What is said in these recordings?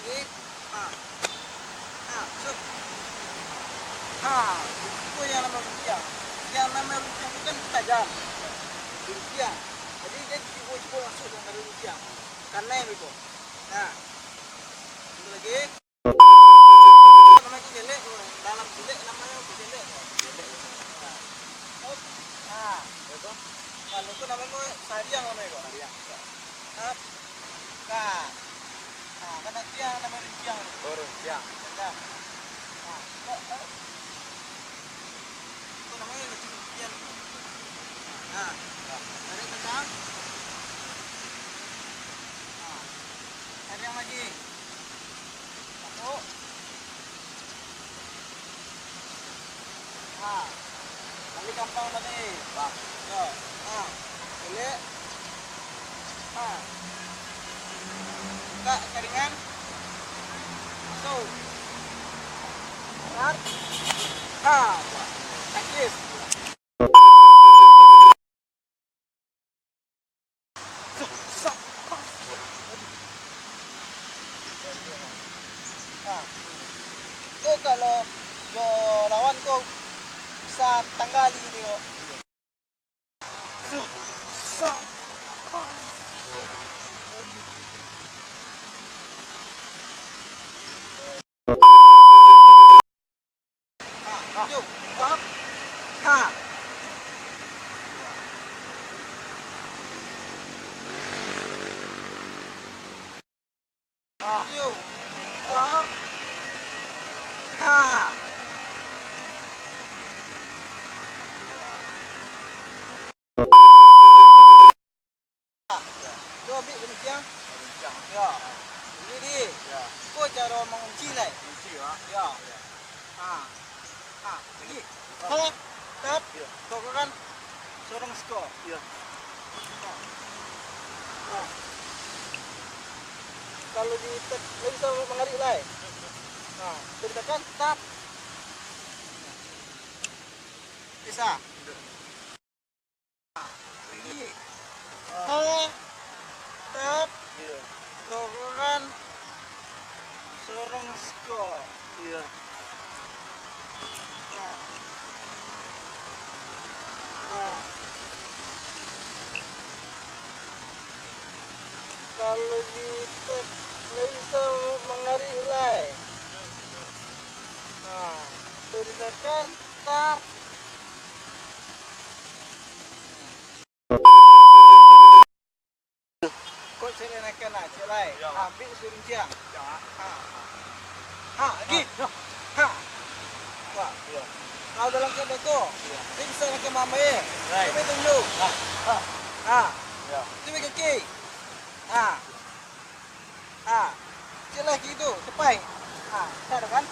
lagi. Masuk. Itu yang namanya rupiah. Yang namanya rupiah itu kan tajam. Rupiah. Jadi dia jebol masuk dari rupiah. Karena yang itu. Nah, itu lagi. Namanya jelek, dalam jelek namanya jelek. Itu. Kalau itu namanya sariang namanya kok. Sariang. Kan nanti yang namanya rupiah. Oh, rupiah. Tajam. Itu namanya rupiah. Tarik tengah. Tarik yang lagi. Masuk. Balik gampang tadi. Yo. Balik. Buka jaringan. Masuk. Tarik. Aktif. Itu kalau lawan kau bisa tanggali ini kok. Yuk, stop. Yuk, stop. Dua bit demikian. Ya. Ini di. Kau cara mengunci lah. Ya. Lagi. Tap. Kau kan seorang skor. Ya. Kalau di bisa mengarik lah. Tekan tap. Bisa. Lagi. Tap. Kau kan seorang skor. Iya. Kalau di bisa mengarik lah. Tekan tap. Kau selenakan lah, celai. Ambil suruh siang. Lagi. Wah. Kalau dalam keadaan itu, dia bisa nak mama ya. Coba tunjuk. Coba kaki. Celai gitu, cepai. Tak ada kan?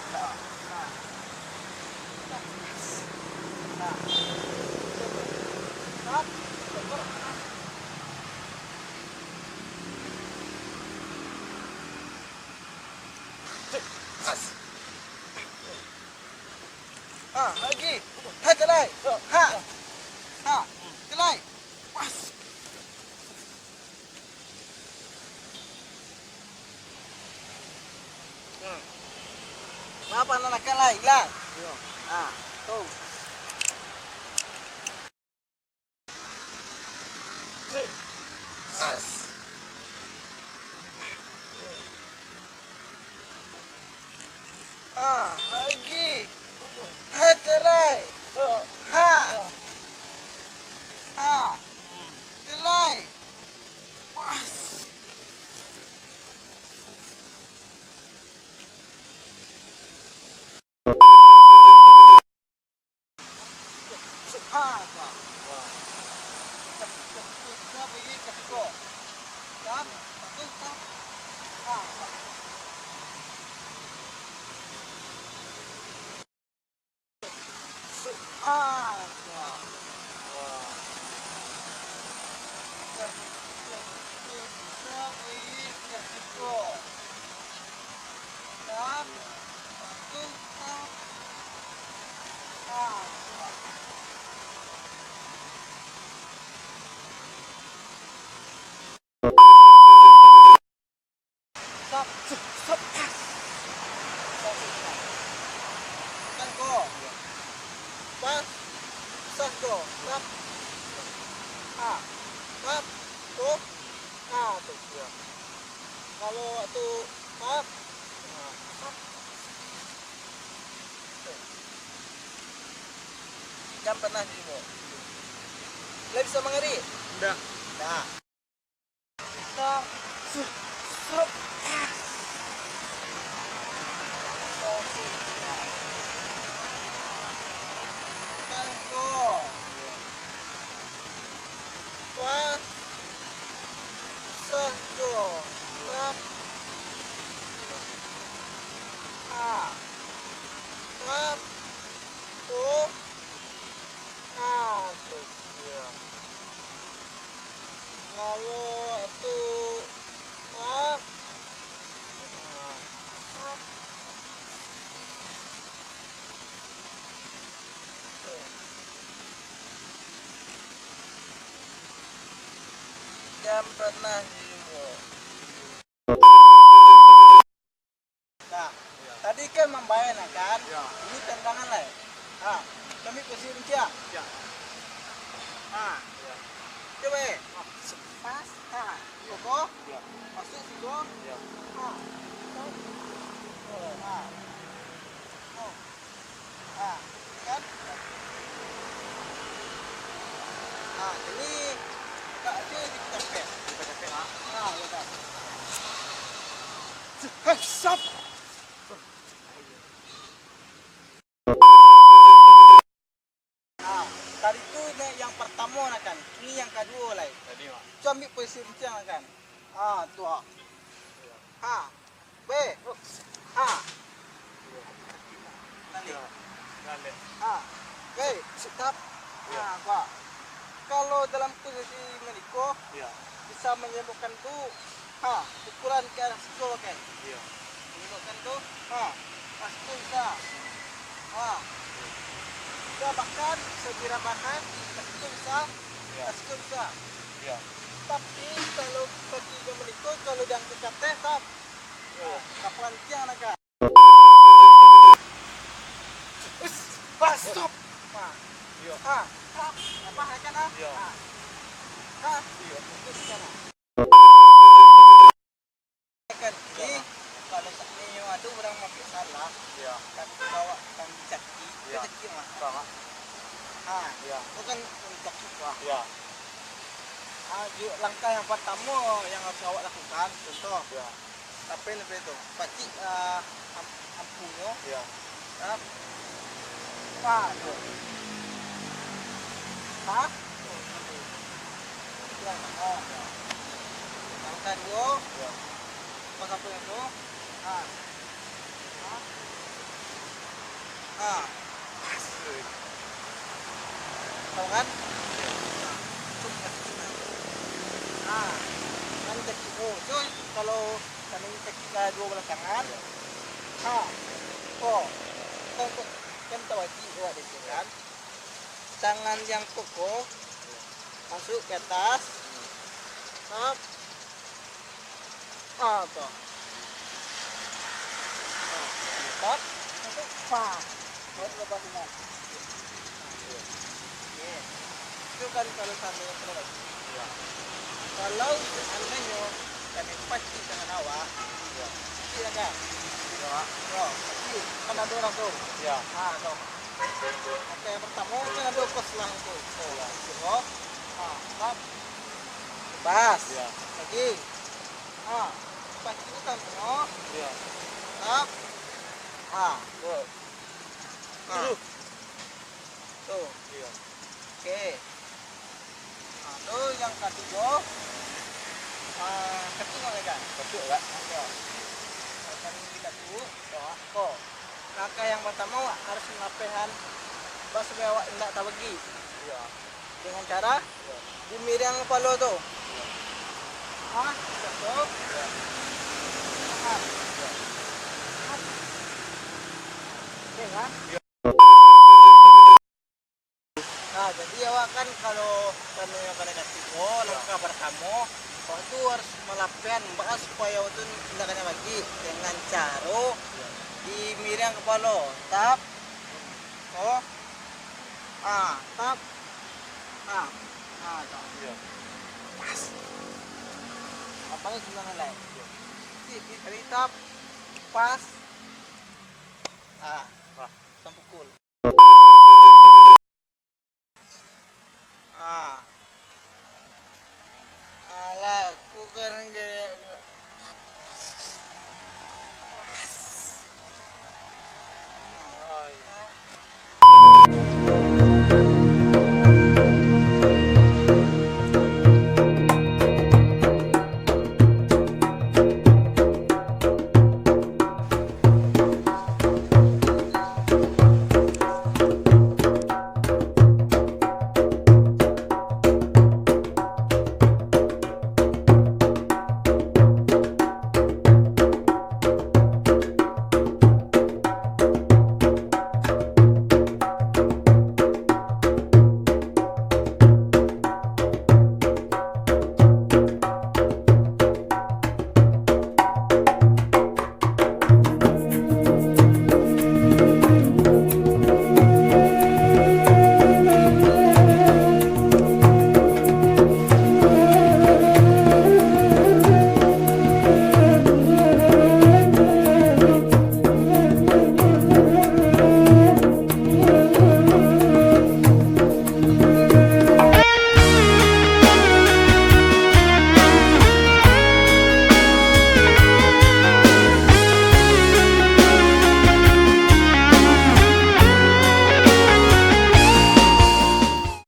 Lagi. Celai. Celai. Apa anak lah hilang. Tuh. Lagi. Cerai. Celai. Stop. Stop. Kan ko. Pas. Sah ko. Stop. Stop. Ko. Tuh. Kalau itu stop. Stop. Jam pernah dirimu. Lo bisa mengeri? Enggak. Nah. Stop. Stop. Kalau itu jam pernah dirimu. Nah, tadi kan membayar kan? Ya. Ini tendangan lah. Kami posisi rincia. Ya. Ya. Coba. Pas. Koko. Ya. Masuk situ. Ya. Kan? Ini tak ada di tempel. Kita capek Lepas. Stop. Tadi tu yang pertama nak kan. Ini yang kedua lah. Tadi mak. Cuma ambil posisi rincang kan. Tu B. Nanti. Nanti. B. Stop. Gua. Kalau dalam posisi meniko Ya. bisa menyebabkan tu pukulan ke arah situ kan. Iya. Menyebabkan tu pas tu bisa. Bisa bahkan segera bahkan pas tu bisa. Ya. Pas tu bisa. Iya. Tapi kalau pergi ke meniko kalau yang dekat stop. Kapan tiang nak? Pas stop. Iya. Apa akan Iya. Iya. Itu sana. Kan ini kalau seandainya ada orang mampir salah, Iya. kan bawa kan caki, Iya. caki mah. Sama. Iya. Itu kan untuk suka. Iya. Langkah yang pertama yang harus awak lakukan, contoh, Iya. apa yang lebih itu, pacik ampunya, Iya. tu. Langkah dua, Iya. pas apa yang tu, tahu kan? Kan kaki cuy, kalau kami kaki dua belah tangan, kan tawaki di sini kan, tangan yang kokoh masuk ke atas, tuh, stop, masuk, buat lepas ini. Itu kan kalau sambil terus. Iya. Kalau seandainya kami pasti dengan awak, iya kan? Iya. Pasti kan ada orang tu. Iya. Tuh. Oke, yang pertama kan ada kos lah itu. Stop. Bas. Iya. Lagi. Pasti itu kan semua. Iya. Stop. Tuh. Tuh. Iya. Oke. Itu yang kedua. Ketua kan? Betul enggak? Akan kita dulu. Kok. Langkah yang pertama harus menapehan bas awak tidak tak bagi. Iya. Dengan cara dimiring kepala tu. Satu. Okey kan? Jadi awak kan kalau kami yang pada katigo langkah pertama Kau itu harus melapian bahas supaya itu tindakannya lagi dengan cara dimiring kepala. Tap. Oh. Tap. Tak. Iya. Pas. Apanya gimana lain? Kali tap. Pas. Wah. Sampukul. Alah, aku kan